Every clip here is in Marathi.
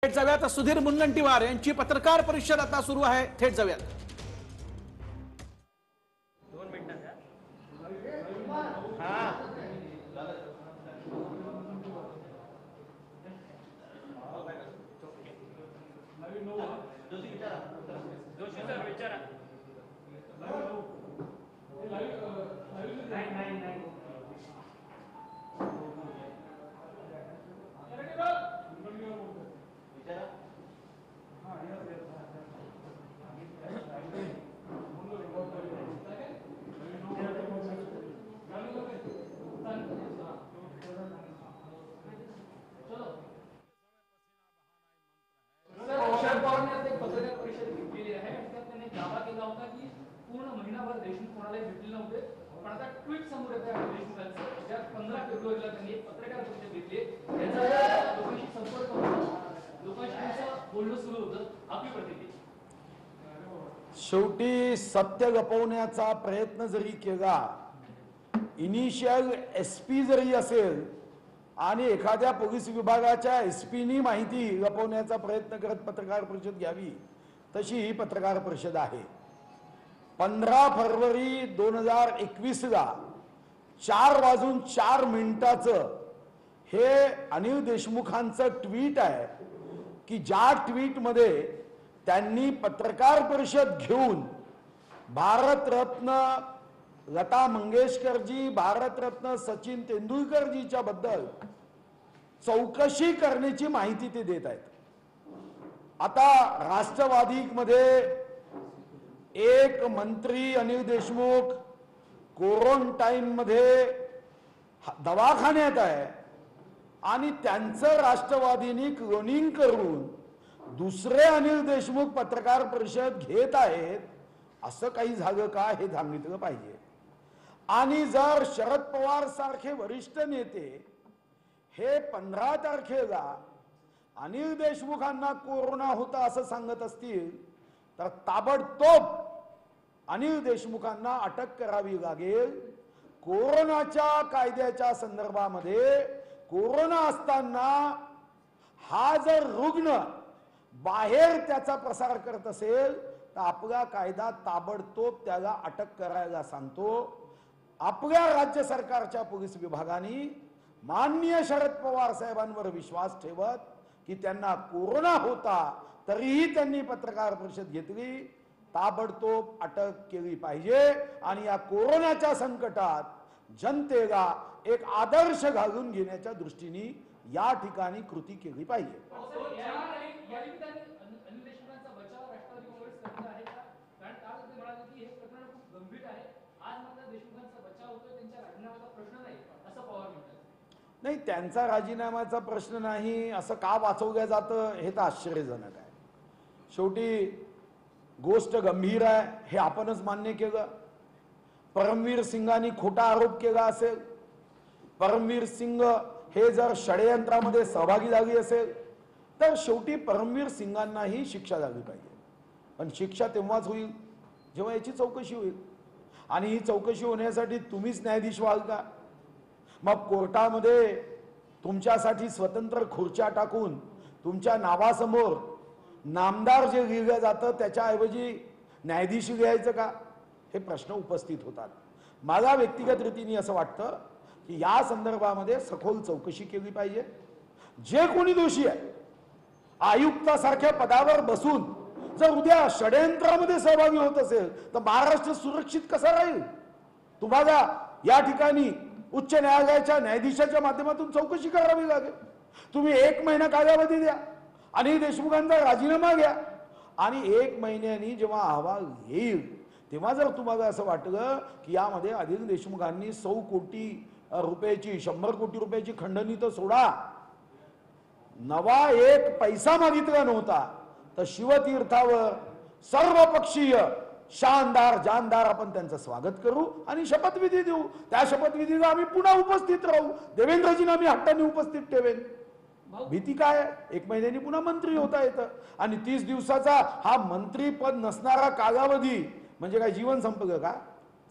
थेट जाऊयात सुधीर मुनगंटीवार यांची पत्रकार परिषद आता सुरू आहे। थेट जाऊयात। पूर्ण महिनाभर देशमुख कोणालाही भेटले नव्हते, पण आता ट्विट समोर येत आहे देशमुखांचं, ज्यात 15 फेब्रुवारीला त्यांनी एक पत्रकार परिषद घेतली। याचा लोकांशी संपर्क होता, लोकांशी त्यांचं बोलणं सुरू होतं। आपली प्रतिक्रिया? शेवटी सत्य लपवण्याचा प्रयत्न जरी केला, इनिशियल एसपी जरी असेल आणि एखाद्या पोलीस विभागाच्या एसपीनी माहिती लपवण्याचा प्रयत्न करत पत्रकार परिषद घ्यावी, तशी ही पत्रकार परिषद आहे। 15 फरवरी 2021ला 4:04 हे अनिल देशमुखांचं ट्विट आहे की ज्या ट्विटमध्ये त्यांनी पत्रकार परिषद घेऊन भारतरत्न लता मंगेशकरजी, भारतरत्न सचिन तेंडुलकरजीच्या बद्दल चौकशी करण्याची माहिती ते देत आहेत। आता राष्ट्रवादीमध्ये एक मंत्री अनिल देशमुख क्वारंटाईन मध्ये दवाखान्यात आहे आणि त्यांचं राष्ट्रवादीने क्लोनिंग करून दुसरे अनिल देशमुख पत्रकार परिषद घेत आहेत, असं काही झालं का हे सांगितलं पाहिजे। आणि जर शरद पवार सारखे वरिष्ठ नेते हे 15 तारखेला अनिल देशमुखांना कोरोना होता असं सांगत असतील, तर ताबडतोब अनिल देशमुखांना अटक करावी लागेल। कोरोनाच्या कायद्याच्या संदर्भामध्ये कोरोना असताना हा जर रुग्ण बाहेर त्याचा प्रसार करत असेल तर आपला कायदा ताबडतोब त्याला अटक करायला सांगतो। आपल्या राज्य सरकारच्या पोलीस विभागाने माननीय शरद पवार साहेबांवर विश्वास ठेवत की त्यांना कोरोना होता तरीही त्यांनी पत्रकार परिषद घेतली, ताबडतोब अटक केली पाहिजे आणि या कोरोनाच्या संकटात जनतेला एक आदर्श घालून घेण्याच्या दृष्टीने या ठिकाणी कृती केली पाहिजे। नाही, त्यांचा राजीनाम्याचा प्रश्न नाही असं का वाचवलं जातं हे तर आश्चर्यजनक आहे। शेवटी गोष्ट गंभीर आहे हे आपणच मान्य केलं। परमवीर सिंगांनी खोटा आरोप केला असेल, परमवीर सिंग हे जर षडयंत्रामध्ये सहभागी झाली असेल तर शेवटी परमवीर सिंगांनाही शिक्षा झाली पाहिजे। पण शिक्षा तेव्हाच होईल जेव्हा याची चौकशी होईल, आणि ही चौकशी होण्यासाठी तुम्हीच न्यायाधीश व्हाल का? मग कोर्टामध्ये तुमच्यासाठी स्वतंत्र खुर्च्या टाकून तुमच्या नावासमोर नामदार जे लिहिलं जातं त्याच्याऐवजी न्यायाधीश लिहायचं का? हे प्रश्न उपस्थित होतात। मला व्यक्तिगत रीतीने असं वाटतं की या संदर्भामध्ये सखोल चौकशी केली पाहिजे। जे कोणी दोषी आहे, आयुक्तासारख्या पदावर बसून जर उद्या षडयंत्रामध्ये सहभागी होत असेल तर महाराष्ट्र सुरक्षित कसा राहील? तुम्हाला या ठिकाणी उच्च न्यायालयाच्या न्यायाधीशाच्या माध्यमातून चौकशी करावी लागेल। तुम्ही 1 महिना कालावधी द्या, अनिल देशमुखांचा राजीनामा घ्या, आणि 1 महिन्यानी जेव्हा अहवाल येईल तेव्हा जर तुम्हाला असं वाटलं की यामध्ये अनिल देशमुखांनी 100 कोटी रुपयाची 100 कोटी रुपयाची खंडणी तर सोडा, नवा 1 पैसा मागितला नव्हता, तर शिवतीर्थावर सर्वपक्षीय शानदार जानदार आपण त्यांचं स्वागत करू आणि शपथविधी देऊ। त्या शपथविधीला आम्ही पुन्हा उपस्थित राहू, देवेंद्रजींना मी हट्टाने उपस्थित ठेवेन। भीती काय? 1 महिन्यानी पुन्हा मंत्री होता येतं, आणि 30 दिवसाचा हा मंत्रीपद नसणारा कालावधी म्हणजे काय जीवन संपलं का?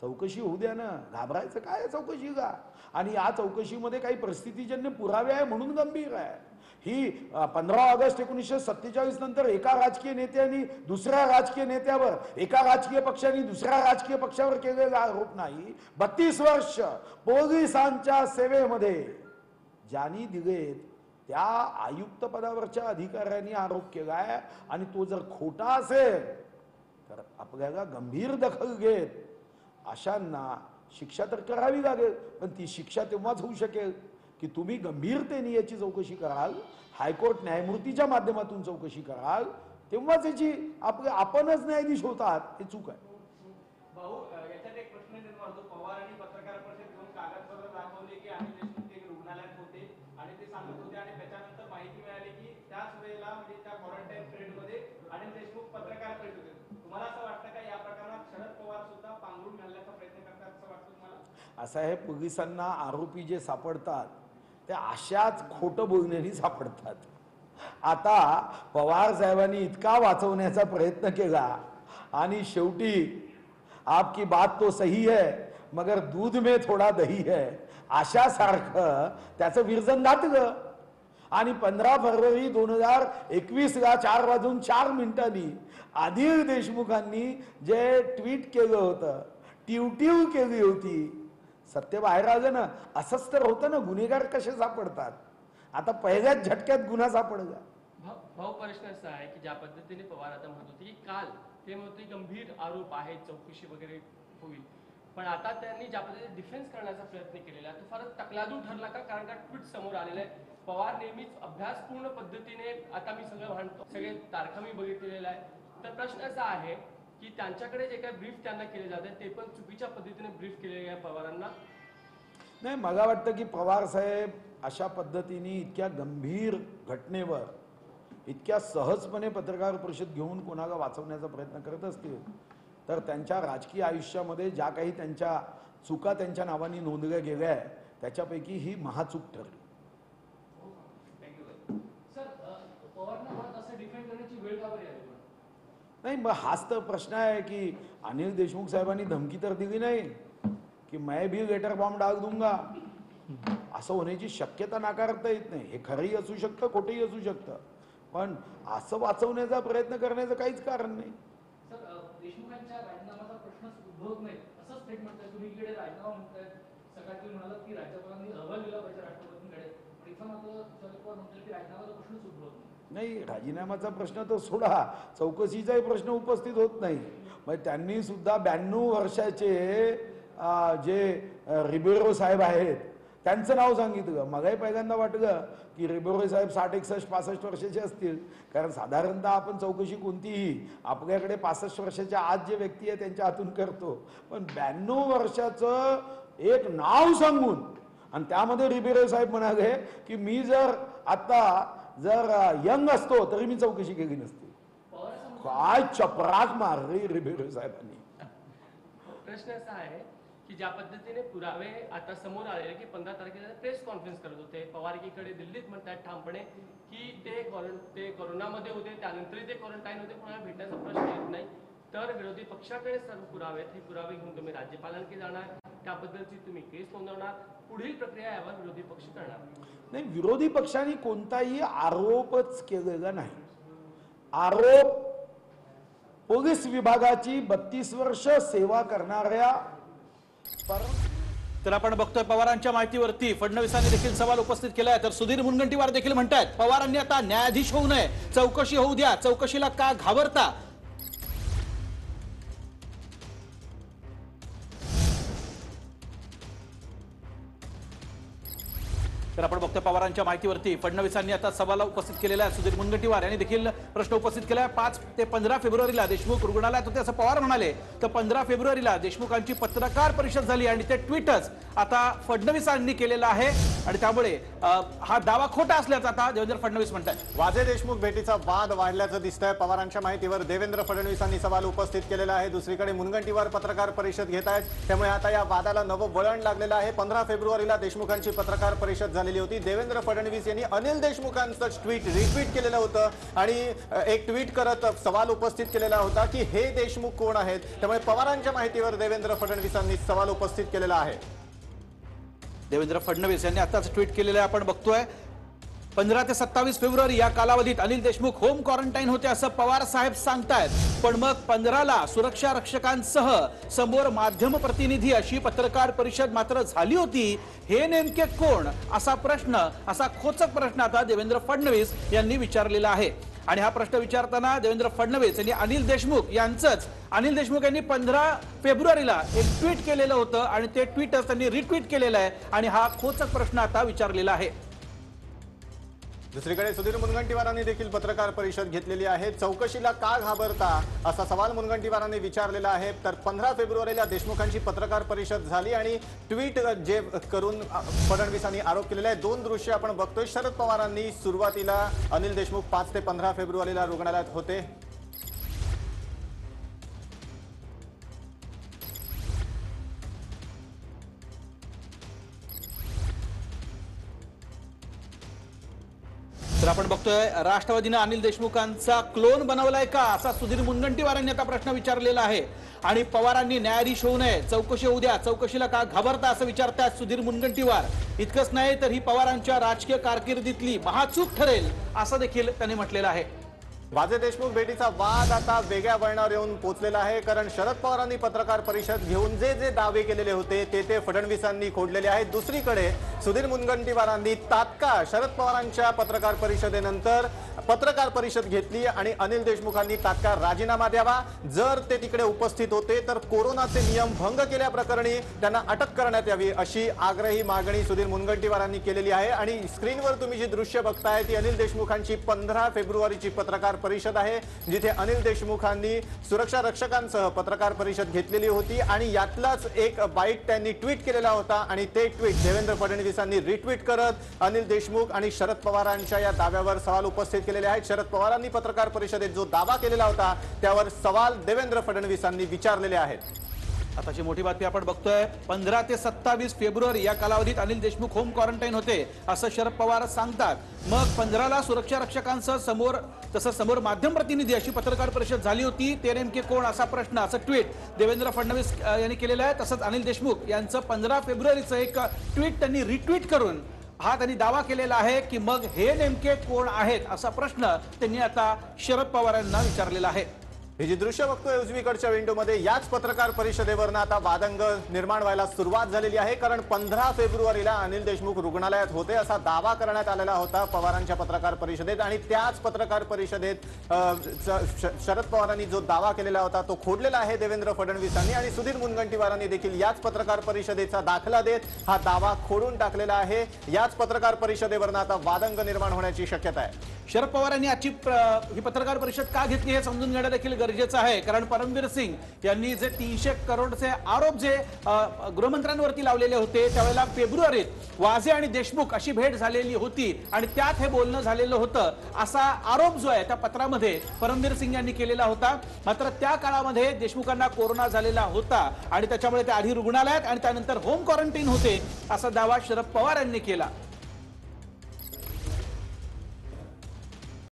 चौकशी होऊ द्या ना, घाबरायचं काय चौकशी का? आणि या चौकशीमध्ये काही परिस्थितीजन्य पुरावे आहे म्हणून गंभीर आहे। ही 15 ऑगस्ट 1947 नंतर एका राजकीय नेत्याने दुसऱ्या राजकीय नेत्यावर, एका राजकीय पक्षाने दुसऱ्या राजकीय पक्षावर केलेला आरोप नाही. 32 वर्ष पोलिसांच्या सेवेमध्ये ज्यांनी दिलेत त्या आयुक्त पदावरच्या अधिकाऱ्यांनी आरोप केलाय आणि तो जर खोटा असेल तर आपल्याला गंभीर दखल घेत अशांना शिक्षा तर करावी लागेल. पण ती शिक्षा तेव्हाच होऊ शकेल की तुम्ही गंभीरतेने याची चौकशी कराल, हायकोर्ट न्यायमूर्तीच्या माध्यमातून चौकशी कराल, तेव्हाच याची आपणच न्यायाधीश होतात. हे चूक आहे. भाऊ, याच्यात एक प्रश्न निर्माण होतो. पवार आणि पत्रकार परिषद घेऊन कागदपत्र दाखवले की अनिल देशमुख ते रुग्णालयात होते आणि ते सांगत होते आणि त्याच्यानंतर माहिती मिळाली की त्याच वेळेला म्हणजे त्या क्वारंटाईन पिरियड मध्ये अनिल देशमुख पत्रकार परिषद होते. तुम्हाला असं वाटतं का या प्रकरणात शरद पवार सुद्धा पांघरून घालण्याचा प्रयत्न करतात असं वाटतं तुम्हाला? असं आहे, पोलिसांना आरोपी जे सापडतात ते अशाच खोटं बोलण्यानी सापडतात. आता पवार साहेबांनी इतका वाचवण्याचा प्रयत्न केला आणि शेवटी आपकी बात तो सही है मगर दूध में थोडा दही है अशासारखं त्याचं विरजन घातलं. आणि 15 फरवरी 2021ला 4:04 अनिल देशमुखांनी जे ट्विट केलं होतं, टिवटिव केली होती, सत्य बाहेर आलं ना. असंच तर होतं ना, गुन्हेगार कसे सापडतात. आता पहिल्याच झटक्यात गुन्हा सापडला. भाऊ, प्रश्न असा आहे की ज्या पद्धतीने पवार आता म्हणत होते की काल ते म्हणते गंभीर आरोप आहेत, चौकशी वगैरे होईल, पण आता त्यांनी ज्या पद्धतीने डिफेन्स करण्याचा प्रयत्न केलेला तो फारच तकलादू ठरला का? कारण का ट्विट समोर आलेलं आहे. पवार नेहमीच अभ्यासपूर्ण पद्धतीने, आता मी सगळं म्हणतो, सगळे तारखा मी बघितलेला आहे. तर प्रश्न असा आहे की त्यांच्याकडे जे काही ब्रीफ त्यांना केले जाते ते पण चुकीच्या पद्धतीने ब्रीफ केले आहे पवारांना. नाही, मला वाटतं की पवार साहेब अशा पद्धतीने इतक्या गंभीर घटनेवर इतक्या सहजपणे पत्रकार परिषद घेऊन कोणाला वाचवण्याचा प्रयत्न करत असतील तर त्यांच्या राजकीय आयुष्यामध्ये ज्या काही त्यांच्या चुका त्यांच्या नावाने नोंदल्या गेल्या आहे त्याच्यापैकी ही महाचूक ठरली. सर, पवारना म्हणत असं डिफेंड करण्याची वेळ का बरी आली? नाही, मग हाच तर प्रश्न आहे की अनिल देशमुख साहेबांनी धमकी तर दिली नाही की मैं भी लेटर बॉम्ब डाल दूंगा. असं होण्याची शक्यता नाकारता येत नाही. हे खरंही असू शकतं, खोटंही असू शकतं, पण असं वाचवण्याचा प्रयत्न करण्याचं काहीच कारण नाही. सर, देशमुखांच्या राजीनामाचा प्रश्नच उद्भवत नाही असं स्टेटमेंट आहे. तुम्ही इकडे राजीनामा म्हणताय, सकाळी तुम्ही म्हणालात की राज्यपालांनी अहवाल दिला पाहिजे राष्ट्रपतींकडे, पण इथं मात्र शरद पवार म्हणतात की राजीनामाचा प्रश्नच उद्भवत नाही. नाही, राजीनाम्याचा प्रश्न तर सोडा, चौकशीचाही प्रश्न उपस्थित होत नाही. मग त्यांनी सुद्धा 92 वर्षाचे जे रिबेरो साहेब आहेत त्यांचं नाव सांगितलं. मलाही पहिल्यांदा वाटलं की रिबेरो साहेब 60, 61, 65 वर्षाचे असतील, कारण साधारणतः आपण चौकशी कोणतीही आपल्याकडे 65 वर्षाच्या आत जे व्यक्ती आहे त्यांच्या हातून करतो, पण 92 वर्षाचं एक नाव सांगून आणि त्यामध्ये रिबेरो साहेब म्हणाले की मी जर यंग असतो तरी मी चौकशी केली नसती. काय चपराक मारली रिबेरो साहेबांनी. प्रश्न असा आहे की ज्या पद्धतीने पुरावे आता समोर आलेले की 15 तारखेला प्रेस कॉन्फरन्स करत होते, पवार एकीकडे दिल्लीत म्हणतात ठामपणे की ते कोरोनामध्ये होते, त्यानंतरही ते क्वारंटाईन होते, कोणाला भेटण्याचा प्रश्न येत नाही. तर विरोधी पक्षाकडे सर्व पुरावे आहेत, हे पुरावे घेऊन तुम्ही राज्यपालांकडे जाणार, त्याबद्दलची तुम्ही केस नोंदवणार, पुढील प्रक्रिया यावर विरोधी पक्ष करणार. नाही, विरोधी पक्षांनी कोणताही आरोपच केलेला नाही. आरोप पोलीस विभागाची 32 वर्ष सेवा करणाऱ्या तर आपण बघतोय पवारांच्या माहितीवरती फडणवीसांनी देखील सवाल उपस्थित केलाय. तर सुधीर मुनगंटीवार देखील म्हणतायत पवारांनी आता न्यायाधीश होऊ नये, चौकशी होऊ द्या, चौकशीला का घाबरता. तर आपण बघतोय पवारांच्या माहितीवरती फडणवीसांनी आता सवाल उपस्थित केलेला आहे. सुधीर मुनगंटीवार यांनी देखील प्रश्न उपस्थित केला आहे. 5 ते 15 फेब्रुवारीला देशमुख रुग्णालयात होते असं पवार म्हणाले, तर 15 फेब्रुवारीला देशमुखांची पत्रकार परिषद झाली आणि ते ट्विटच आता फडणवीसांनी केलेलं आहे आणि त्यामुळे हा दावा खोटा असल्याचं आता देवेंद्र फडणवीस म्हणतात. वाजे देशमुख भेटीचा वाद वाढल्याचं दिसतंय. पवारांच्या माहितीवर देवेंद्र फडणवीसांनी सवाल उपस्थित केलेला आहे. दुसरीकडे मुनगंटीवार पत्रकार परिषद घेत आहेत, त्यामुळे आता या वादाला नवं वळण लागलेलं आहे. 15 फेब्रुवारीला देशमुखांची पत्रकार परिषद झालेली होती. देवेंद्र फडणवीस यांनी अनिल देशमुखांचं ट्विट रिट्विट केलेलं होतं आणि एक ट्विट करत सवाल उपस्थित केलेला होता की हे देशमुख कोण आहेत. त्यामुळे पवारांच्या माहितीवर देवेंद्र फडणवीसांनी सवाल उपस्थित केलेला आहे. देवेंद्र फडणवीस यांनी आताच ट्विट केलेलं आहे, आपण बघतोय. 15 ते 27 फेब्रुवारी या कालावधीत अनिल देशमुख होम क्वारंटाईन होते असं पवार साहेब सांगतायत। पण मग 15ला सुरक्षा रक्षकांसह समोर माध्यम प्रतिनिधी अशी पत्रकार परिषद मात्र झाली होती। हे नेमके कोण असा प्रश्न, असा खोचक प्रश्न आता देवेंद्र फडणवीस यांनी विचारलेला आहे। आणि हा प्रश्न विचारताना देवेंद्र फडणवीस यांनी अनिल देशमुख यांनी 15 फेब्रुवारीला एक ट्विट केलेलं होतं आणि ते ट्विटच त्यांनी रिट्विट केलेलं आहे आणि हा खोचक प्रश्न आता विचारलेला आहे। दुसरीकडे सुधीर मुनगंटीवारांनी देखील पत्रकार परिषद घेतलेली आहे। चौकशीला का घाबरता असा सवाल मुनगंटीवारांनी विचारलेला आहे। तर 15 फेब्रुवारीला देशमुखांची पत्रकार परिषद झाली आणि ट्विट जे करून फडणवीसांनी आरोप केलेला आहे। दोन दृश्य आपण बघतोय। शरद पवारांनी सुरुवातीला अनिल देशमुख 5 ते 15 फेब्रुवारीला रुग्णालयात होते। तर आपण बघतोय राष्ट्रवादीने अनिल देशमुखांचा क्लोन बनवलाय का असा सुधीर मुनगंटीवारांनी आता प्रश्न विचारलेला आहे। आणि पवारांनी न्यायाधीश होऊ नये, चौकशी होऊ द्या, चौकशीला का घाबरता असं विचारतात सुधीर मुनगंटीवार। इतकंच नाही तर ही पवारांच्या राजकीय कारकिर्दीतली महाचूक ठरेल असं देखील त्यांनी म्हटलेलं आहे। वाजे देशमुख भेटीचा वाद आता वेगळ्या वळणावर येऊन पोहोचलेला आहे। कारण शरद पवारांनी पत्रकार परिषद घेऊन जे दावे केलेले होते ते फडणवीसांनी खोडलेले आहेत। दुसरीकडे सुधीर मुनगंटीवारांनी तात्काळ शरद पवारांच्या पत्रकार परिषदेनंतर पत्रकार परिषद घेतली आणि अनिल देशमुखांनी तात्काळ राजीनामा द्यावा। जर ते तिकडे उपस्थित होते तर कोरोनाचे नियम भंग केल्याप्रकरणी त्यांना अटक करण्यात यावी अशी आग्रही मागणी सुधीर मुनगंटीवारांनी केलेली आहे। आणि स्क्रीनवर तुम्ही जी दृश्य बघताय ती अनिल देशमुखांची 15 फेब्रुवारीची पत्रकार परिषद आहे, जिथे अनिल देशमुखांनी सुरक्षा रक्षकांसह पत्रकार परिषद घेतलेली होती आणि यातलाच एक बाईट त्यांनी ट्विट केलेला होता आणि ते ट्विट देवेंद्र फडणवीसांनी रिट्विट करत अनिल देशमुख आणि शरद पवारांच्या या दाव्यावर सवाल उपस्थित केलेले आहेत। शरद पवारांनी पत्रकार परिषदेत जो दावा केलेला होता त्यावर सवाल देवेंद्र फडणवीसांनी विचारलेले आहेत। आताची मोठी बातमी आपण बघतोय। 15 ते 27 फेब्रुवारी या कालावधीत अनिल देशमुख होम क्वारंटाईन होते असं शरद पवार सांगतात। मग 15ला सुरक्षा रक्षकांसह समोर माध्यम प्रतिनिधी अशी पत्रकार परिषद झाली होती। ते नेमके कोण असा प्रश्न, असं ट्विट देवेंद्र फडणवीस यांनी केलेलं आहे। तसंच अनिल देशमुख यांचं 15 फेब्रुवारीचं एक ट्विट त्यांनी रिट्विट करून हा त्यांनी दावा केलेला आहे की मग हे नेमके कोण आहेत असा प्रश्न त्यांनी आता शरद पवारांना विचारलेला आहे। ही जी दृश्य बघतोय उजवीकडच्या विंडोमध्ये याच पत्रकार परिषदेवरनं आता वादंग निर्माण व्हायला सुरुवात झालेली आहे। कारण 15 फेब्रुवारीला अनिल देशमुख रुग्णालयात होते असा दावा करण्यात आलेला होता पवारांच्या पत्रकार परिषदेत आणि त्याच पत्रकार परिषदेत शरद पवारांनी जो दावा केलेला होता तो खोडलेला आहे देवेंद्र फडणवीसांनी आणि सुधीर मुनगंटीवारांनी देखील याच पत्रकार परिषदेचा दाखला देत हा दावा खोडून टाकलेला आहे। याच पत्रकार परिषदेवरनं आता वादंग निर्माण होण्याची शक्यता आहे। शरद पवारांनी आजची ही पत्रकार परिषद का घेतली हे समजून घेणं देखील गरजेचं आहे। कारण परमवीर सिंग यांनी जे 300 करोडचे आरोप जे गृहमंत्र्यांवरती लावलेले होते त्यावेळेला फेब्रुवारीत वाजे आणि देशमुख अशी भेट झालेली होती आणि त्यात हे बोलणं झालेलं होतं असा आरोप जो आहे त्या पत्रामध्ये परमवीर सिंग यांनी केलेला होता। मात्र त्या काळामध्ये देशमुखांना कोरोना झालेला होता आणि त्याच्यामुळे ते आधी रुग्णालयात आणि त्यानंतर होम क्वारंटाईन होते असा दावा शरद पवार यांनी केला।